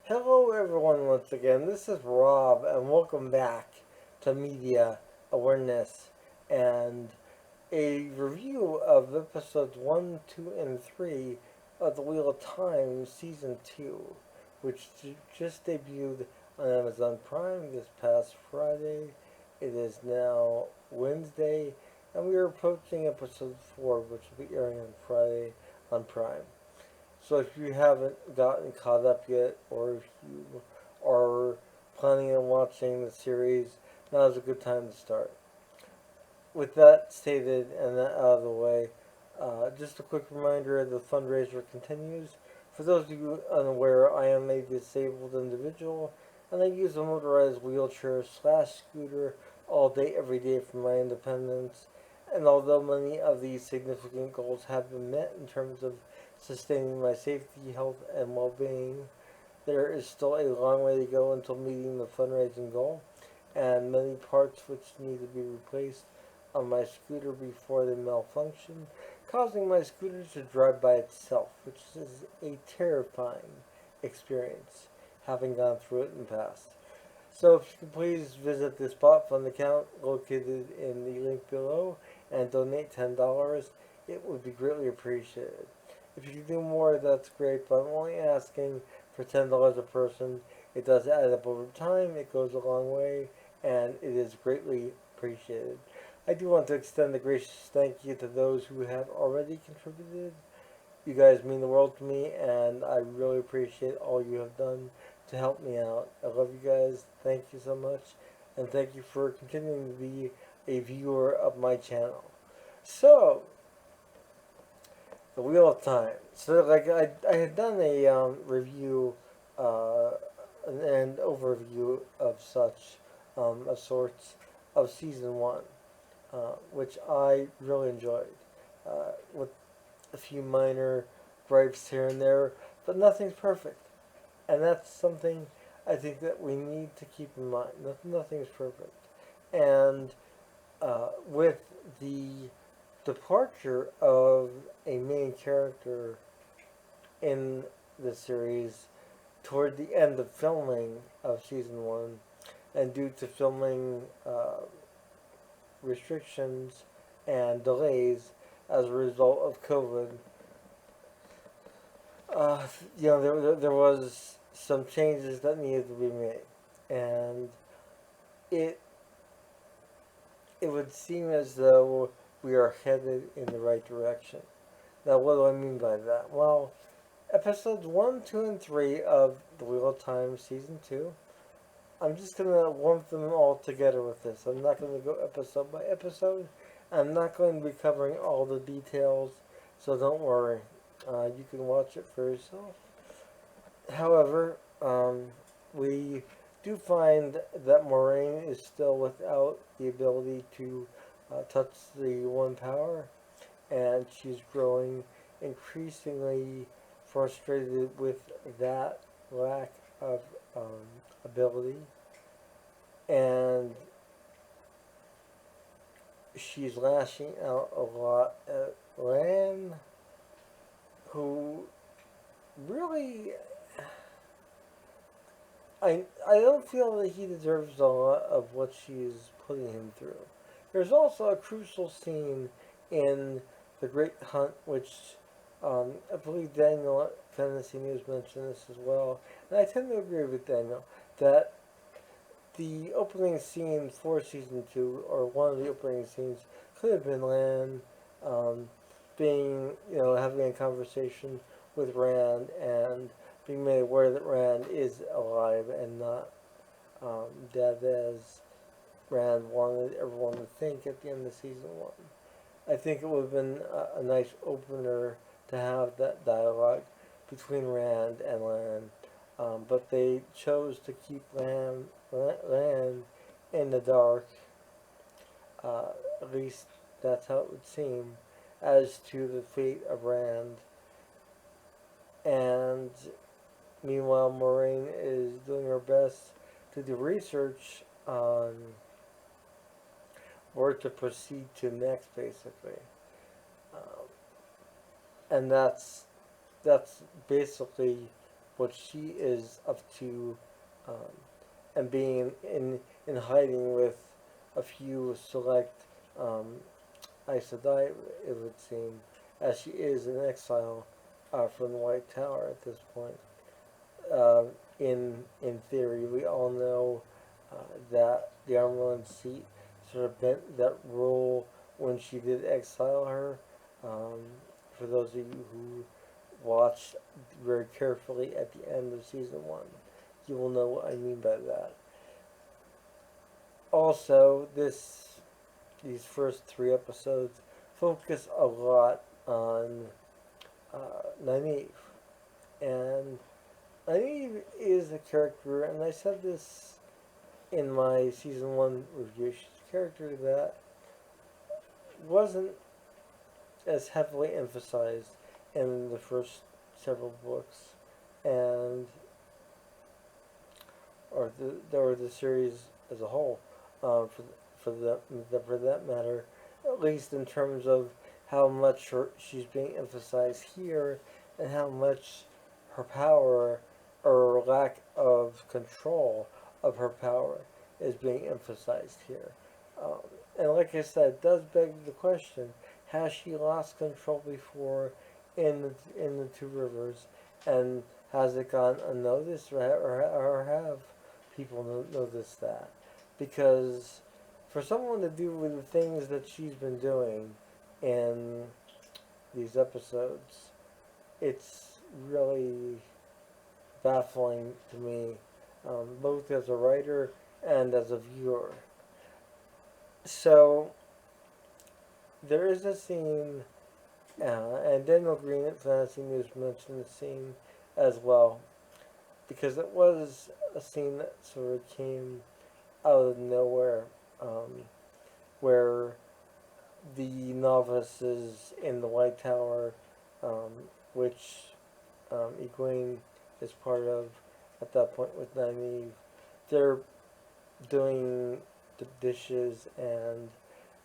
Hello, everyone, once again. This is Rob, and welcome back to Media Awareness and a review of episodes 1, 2, and 3 of The Wheel of Time Season 2, which just debuted on Amazon Prime this past Friday. It is now Wednesday, and we are approaching episode 4, which will be airing on Friday on Prime. So if you haven't gotten caught up yet, or if you are planning on watching the series, now is a good time to start. With that stated and that out of the way, just a quick reminder: the fundraiser continues. For those of you unaware, I am a disabled individual, and I use a motorized wheelchair slash scooter all day, every day for my independence. And although many of these significant goals have been met in terms of sustaining my safety, health, and well being, there is still a long way to go until meeting the fundraising goal, and many parts which need to be replaced on my scooter before they malfunction, causing my scooter to drive by itself, which is a terrifying experience, having gone through it in the past. So if you could please visit the Spot Fund account located in the link below and donate $10, it would be greatly appreciated. If you can do more, that's great, but I'm only asking for $10 a person. It does add up over time, it goes a long way, and it is greatly appreciated. I do want to extend a gracious thank you to those who have already contributed. You guys mean the world to me, and I really appreciate all you have done to help me out. I love you guys. Thank you so much, and thank you for continuing to be a viewer of my channel. So, the Wheel of Time. So, I had done a review, uh, an overview of such, of sorts, of season one, which I really enjoyed, with a few minor gripes here and there, but nothing's perfect. And that's something I think that we need to keep in mind. Nothing's perfect. And with the departure of a main character in the series toward the end of filming of season one, and due to filming restrictions and delays as a result of COVID, uh, there was some changes that needed to be made, and it it would seem as though we are headed in the right direction. Now, what do I mean by that? Well, episodes 1, 2, and 3 of The Wheel of Time Season 2, I'm just going to lump them all together with this. I'm not going to go episode by episode. I'm not going to be covering all the details, so don't worry. You can watch it for yourself. However, we do find that Moraine is still without the ability to touch the one power, and she's growing increasingly frustrated with that lack of ability, and she's lashing out a lot at Lan, who really, I don't feel that he deserves a lot of what she's putting him through. There's also a crucial scene in The Great Hunt, which I believe Daniel at Fantasy News mentioned this as well, and I tend to agree with Daniel that the opening scene for season two, or one of the opening scenes, could have been Lan being, having a conversation with Rand and being made aware that Rand is alive and not dead as Rand wanted everyone to think at the end of season one. I think it would have been a nice opener to have that dialogue between Rand and Lan, but they chose to keep Lan in the dark. At least that's how it would seem, as to the fate of Rand. And meanwhile, Moraine is doing her best to do research on where to proceed to next, basically. Um, and that's basically what she is up to, um, and being in hiding with a few select Aes Sedai, it would seem, as she is in exile from the White Tower at this point. Uh, in theory, we all know that the Armelin seat sort of bent that role when she did exile her. Um, for those of you who watched very carefully at the end of season one, you will know what I mean by that. Also, these first three episodes focus a lot on Nynaeve, and Nynaeve is a character, and I said this in my season one review. She's a character that wasn't as heavily emphasized in the first several books, and or the series as a whole, for that matter, at least in terms of how much she's being emphasized here, and how much her power or lack of control of her power is being emphasized here. Um, and like I said, it does beg the question: has she lost control before in the Two Rivers, and has it gone unnoticed, or have people notice that? Because for someone to do with the things that she's been doing in these episodes, it's really baffling to me, both as a writer and as a viewer. So there is a scene, and Daniel Green at Fantasy News mentioned the scene as well, because it was a scene that sort of came out of nowhere, um, where the novices in the White Tower, um, which Egwene is part of at that point with Nynaeve, they're doing the dishes, and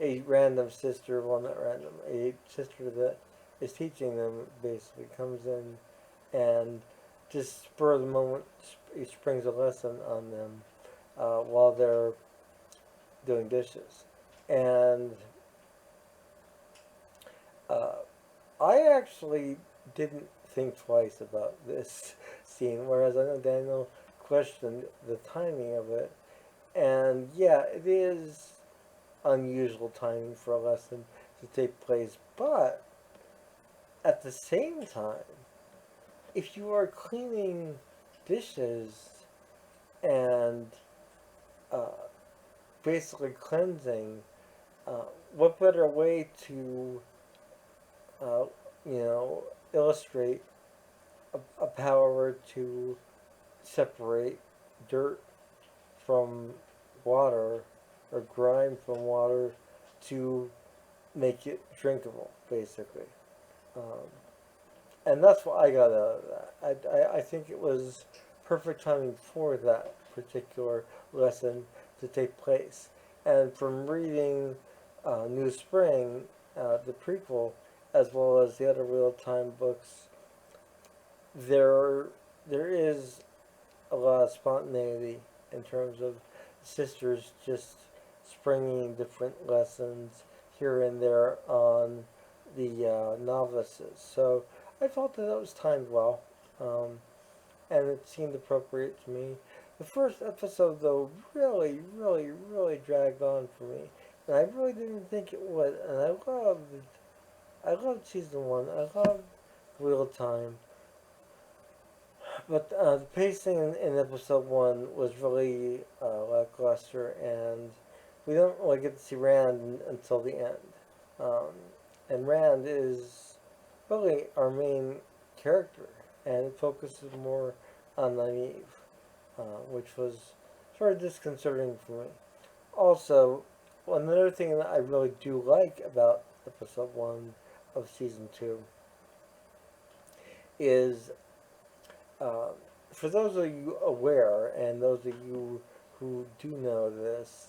a random sister, well, not random, a sister that is teaching them basically comes in and just spur of the moment springs a lesson on them while they're doing dishes. And uh, I actually didn't think twice about this scene, whereas I know Daniel questioned the timing of it. And yeah, it is unusual timing for a lesson to take place, but at the same time, if you are cleaning dishes and uh, basically cleansing, uh, what better way to, uh, you know, illustrate a power to separate dirt from water or grime from water to make it drinkable, basically. Um, and that's what I got out of that. I think it was perfect timing for that particular lesson to take place. And from reading New Spring, the prequel, as well as the other real time books, there there is a lot of spontaneity in terms of sisters just springing different lessons here and there on the novices. So I felt that was timed well, um, and it seemed appropriate to me. The first episode, though, really dragged on for me, and I really didn't think it would. And I loved season one. I loved real time. But the pacing in episode one was really lackluster, and we don't really get to see Rand until the end. Um, and Rand is really our main character, and it focuses more on Nynaeve, which was sort of disconcerting for me. Also, another thing that I really do like about episode one of season two is uh, for those of you aware, and those of you who do know this,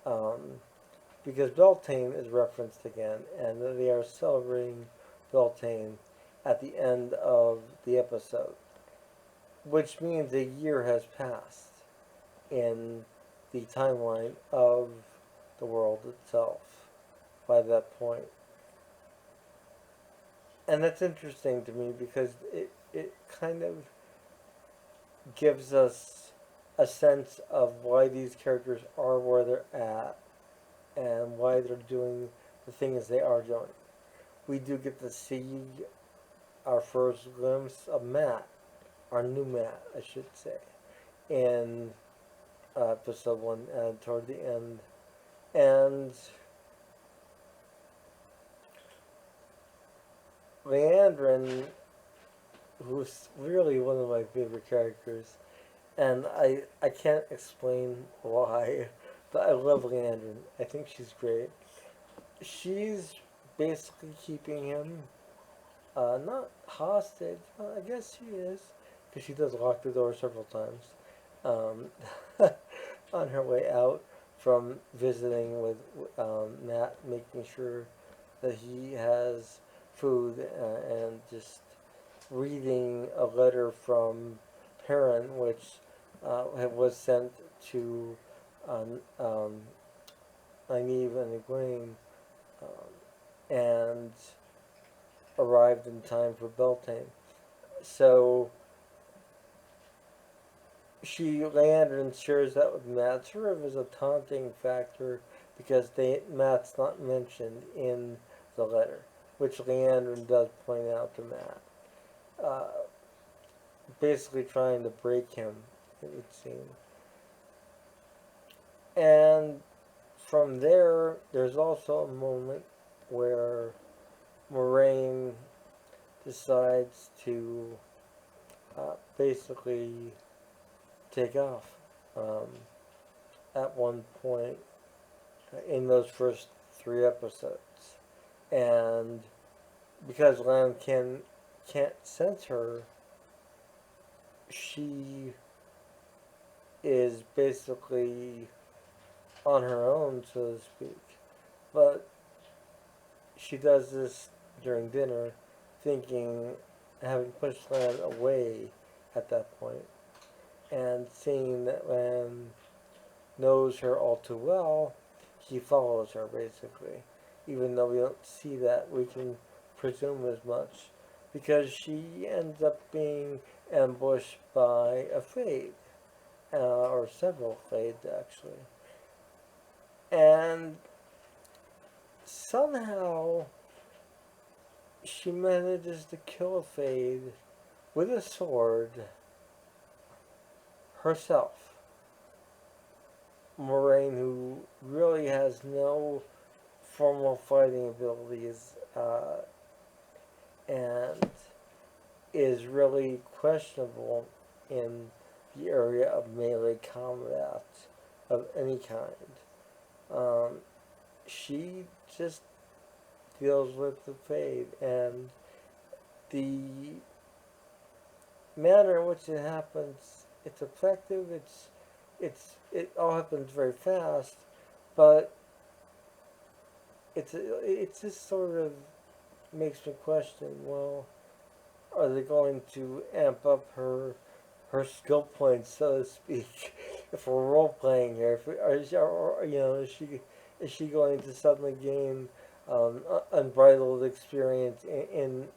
um, because Beltane is referenced again, and they are celebrating Beltane at the end of the episode. which means a year has passed in the timeline of the world itself by that point. And that's interesting to me because it kind of gives us a sense of why these characters are where they're at and why they're doing the things they are doing. We do get to see our first glimpse of Matt, our new Matt, I should say, in episode 1 toward the end. And Leandrin, who's really one of my favorite characters, and I can't explain why, but I love Leandrin. I think she's great. She's basically keeping him not hostage. Well, I guess she is, because she does lock the door several times on her way out from visiting with Matt, making sure that he has food and just reading a letter from Perrin, which was sent to um, Nynaeve and Egwene, and arrived in time for Beltane. So she landed and shares that with Matt, sort of as a taunting factor because Matt's not mentioned in the letter, which Leandrin does point out to Matt. Uh, Basically trying to break him, it would seem. And from there, there's also a moment where Moraine decides to basically take off at one point in those first 3 episodes. And because Lan can't sense her, she is basically on her own, so to speak. But she does this during dinner, thinking, having pushed Lan away at that point, and seeing that Lan knows her all too well, he follows her basically. Even though we don't see that, we can presume as much. Because she ends up being ambushed by a Fade, or several Fades actually. And somehow she manages to kill a Fade with a sword herself. Moraine, who really has no formal fighting abilities and is really questionable in the area of melee combat of any kind. She just deals with the Fade, and the manner in which it happens, it's effective. It all happens very fast, but it just sort of makes me question. Well, are they going to amp up her skill points, so to speak? If we're role playing here, if we, or, is she going to suddenly gain unbridled experience in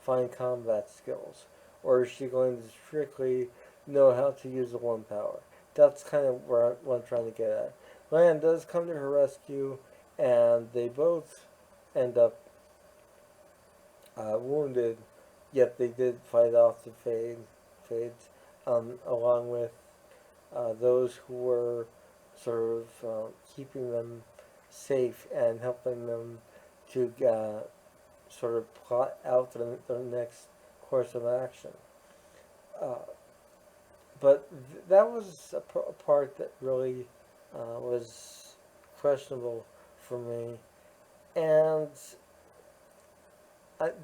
fine combat skills, or is she going to strictly know how to use the one power? That's kind of what I'm trying to get at. Lan does come to her rescue, and they both end up wounded, yet they did fight off the Fades, along with those who were sort of keeping them safe and helping them to sort of plot out the next course of action. Uh, but that was a part that really was questionable for me. And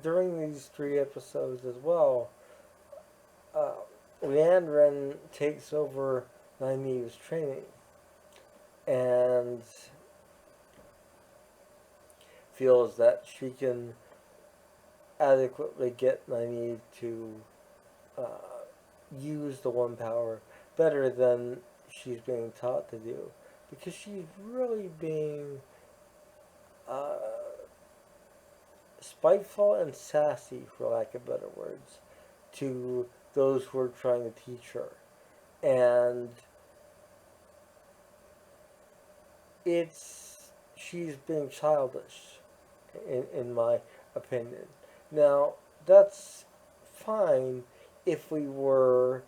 during these 3 episodes as well, uh, Leandrin takes over Nynaeve's training and feels that she can adequately get Nynaeve to use the one power better than she's being taught to do, because she's really being uh, spiteful and sassy, for lack of better words, to those who are trying to teach her. And she's being childish, in my opinion. Now, that's fine if we were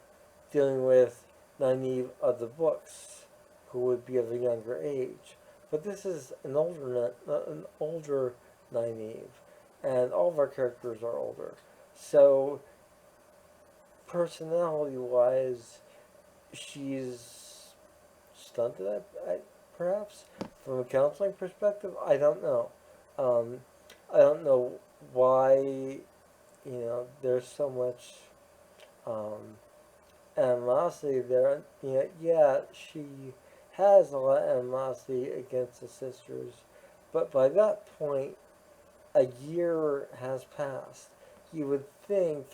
dealing with Nynaeve of the books, who would be of a younger age. But this is an older Nynaeve, and all of our characters are older. So, personality-wise, she's stunted, perhaps. From a counseling perspective, I don't know. Um, I don't know why, there's so much um, animosity there. Yeah, she has a lot of animosity against the sisters, but by that point, a year has passed. You would think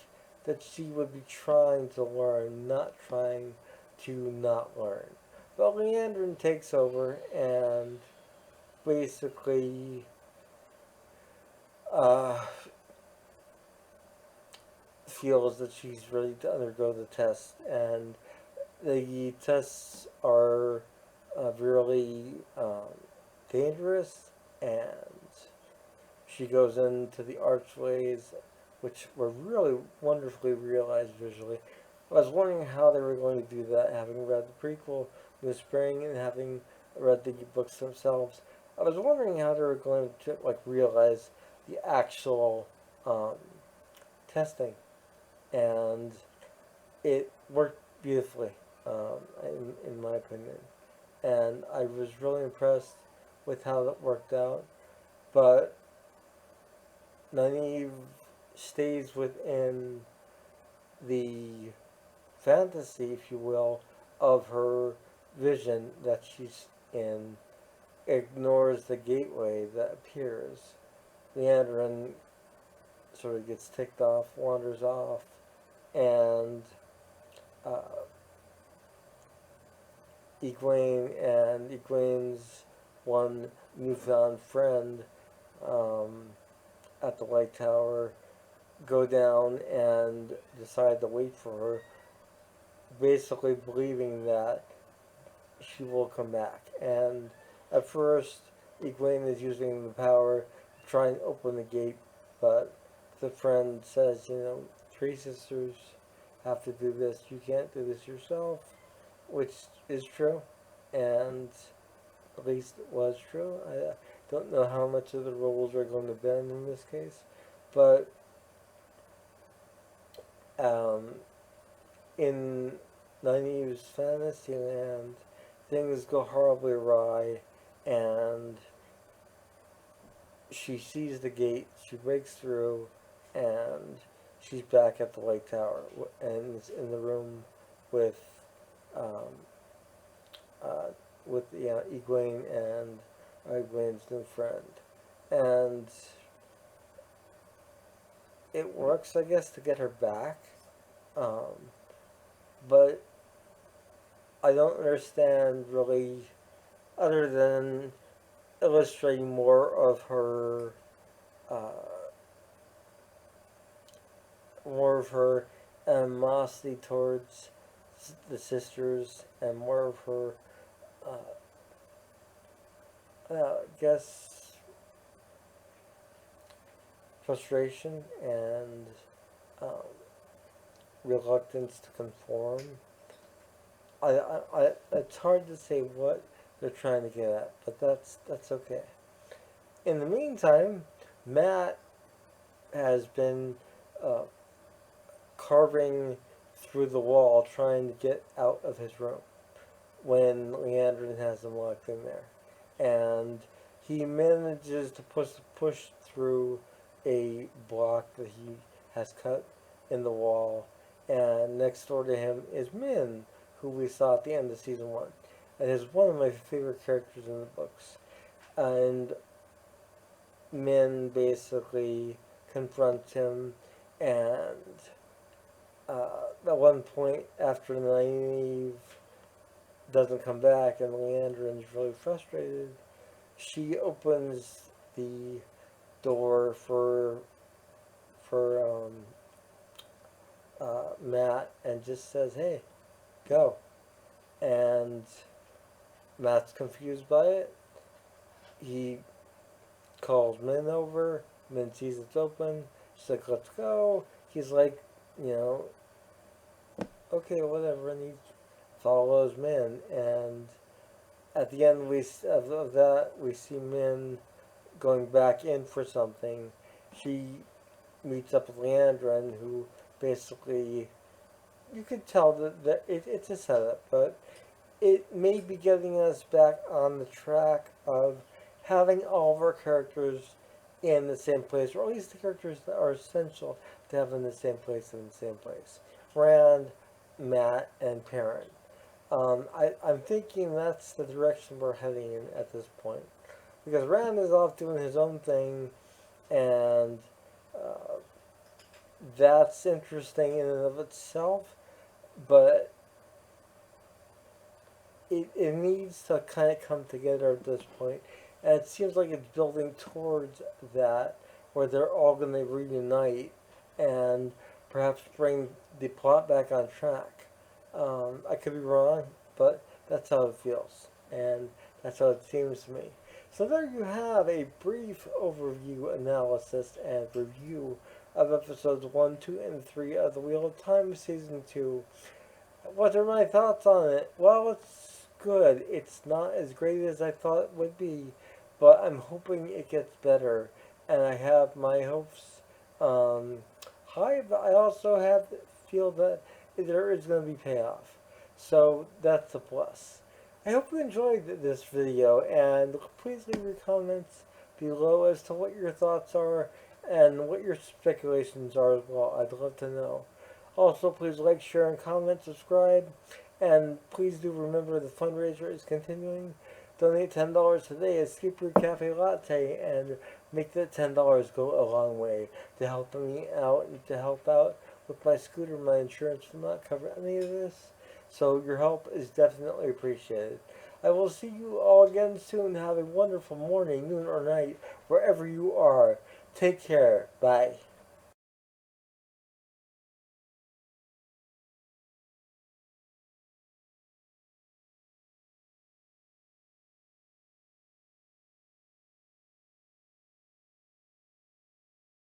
that she would be trying to learn, not trying to not learn. But Leandrin takes over and basically uh, feels that she's ready to undergo the test, and the tests are really dangerous, and she goes into the archways, which were really wonderfully realized visually. I was wondering how they were going to do that, having read the prequel in the spring and having read the books themselves. I was wondering how they were going to realize the actual um, testing, and it worked beautifully, in my opinion. And I was really impressed with how it worked out. But Nynaeve stays within the fantasy, if you will, of her vision that she's in, ignores the gateway that appears. Leandrin sort of gets ticked off, wanders off, and uh, Egwene and Egwene's one newfound friend um, at the White Tower go down and decide to wait for her, basically believing that she will come back. And at first, Egwene is using the power to try and open the gate, but the friend says, three sisters have to do this. You can't do this yourself, which is true, and at least it was true. I don't know how much of the rules are going to bend in this case, but um, in Nynaeve's Fantasyland, things go horribly awry, and she sees the gate, she breaks through, and she's back at the Lake Tower, and is in the room with, um, uh, Egwene and Egwene's new friend. And it works, I guess, to get her back, um, but I don't understand really, other than illustrating uh, more of her animosity towards the sisters, and more of her, I guess, frustration and um, reluctance to conform. It's hard to say what they're trying to get at, but that's okay. In the meantime, Mat has been uh, carving through the wall, trying to get out of his room when Leandrin has him locked in there, and he manages to push through a block that he has cut in the wall, and next door to him is Min, who we saw at the end of season 1, and is one of my favorite characters in the books. And Min basically confronts him and at one point, after Nynaeve doesn't come back and Leandrin's really frustrated, she opens the door for Mat and just says, "Hey, go." And Mat's confused by it. He calls Min over. Min sees it's open. She's like, "Let's go." He's like, you know, okay, whatever, and he follows Min. And at the end of that, we see Min going back in for something. She meets up with Leandrin, who basically, you could tell that it's a setup, but it may be getting us back on the track of having all of our characters in the same place, or at least the characters that are essential to have in the same place in the same place. Rand, Mat, and Perrin. I'm thinking that's the direction we're heading in at this point. Because Rand is off doing his own thing, and uh, that's interesting in and of itself, but it needs to kind of come together at this point. And it seems like it's building towards that, where they're all going to reunite and perhaps bring the plot back on track. I could be wrong, but that's how it feels. And that's how it seems to me. So there you have a brief overview, analysis, and review of episodes 1, 2, and 3 of The Wheel of Time Season 2. What are my thoughts on it? Well, it's good. It's not as great as I thought it would be, but I'm hoping it gets better. And I have my hopes high, but I also feel that there is going to be payoff. So that's a plus. I hope you enjoyed this video, and please leave your comments below as to what your thoughts are and what your speculations are as well. I'd love to know. Also, please like, share, and comment, subscribe, and please do remember the fundraiser is continuing. Donate $10 today at Skip Your Cafe Latte and make that $10 go a long way to help me out and to help out with my scooter. My insurance will not cover any of this, so your help is definitely appreciated. I will see you all again soon. Have a wonderful morning, noon, or night, wherever you are. Take care. Bye.